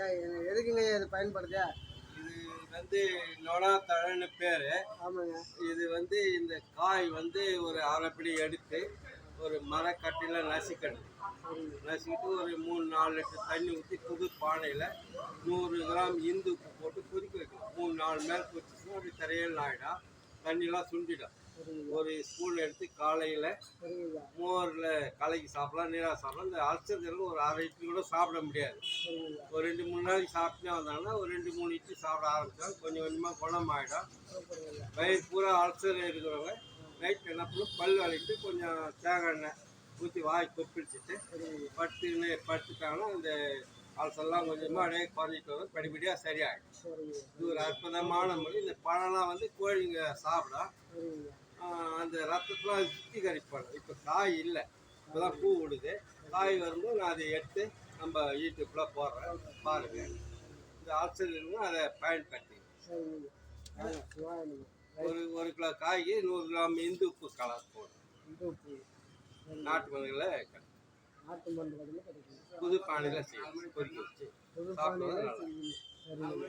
ஐயா எதுக்குங்க இது பயன்படுதா? இது வந்து நொடா தழைன்னு பேர். ஆமாங்க. இது வந்து இந்த காய் வந்து ஒரு அரைப்படி எடுத்து ஒரு மரக்கட்டையில் நசுக்கணும். நசுக்கிட்டு ஒரு 3-4 லிட்டர் தண்ணி ஊற்றி புது பானையில் 100 கிராம் இந்து உப்பு போட்டு கொதிக்க வைக்கணும். 3-4 மேல் கொதிச்சுன்னா அப்படி தரையல் ஆகிடும், தண்ணியெலாம் சுண்டிடும். ஒரு ஸ்பூன் எடுத்து காலையில் மோரில் கலக்கி சாப்பிடலாம், நீராக சாப்பிடலாம். இந்த அல்சருக்கு ஒரு அரை இட்லி கூட சாப்பிட முடியாது. ஒரு 2-3 நாளைக்கு சாப்பிட்டே வந்தாங்கன்னா ஒரு 2-3 இட்லி சாப்பிட ஆரம்பித்தோம், கொஞ்சம் கொஞ்சமாக குணமாயிடும். வயிறு பூரா அல்சர் இருக்கிறவங்க நைட் என்ன பண்ணும், பல் வலிக்கிட்டு கொஞ்சம் தேங்காய் எண்ணெய் ஊற்றி வாய் கொப்பிடிச்சிட்டு படுத்துட்டாங்கன்னா இந்த அல்சர்லாம் கொஞ்சமாக அப்படியே குறைஞ்சிட்டு வரும், படிப்படியாக சரியாயிடும். இது ஒரு அற்புதமான மொழி. இந்த பழம்லாம் வந்து கோழிங்க சாப்பிடும், அந்த ரத்தத்தெலாம் சுத்திகரிப்பாங்க. இப்போ காய் இல்லை, இப்போதான் பூ விடுது. காய் வரும்போது நான் அதை எடுத்து நம்ம யூடியூப்பில் போடுறேன், பாருங்கள். இந்த அல்சர் இருந்தால் அதை பயன்படுத்தி ஒரு கிலோ காய்க்கு 100 கிராம் இந்து உப்பு கலர் போடும். நாட்டு மருந்துகளை புது பானையில் செய்யணும், கொதிக்க வச்சு சாப்பிடுறது நல்லா.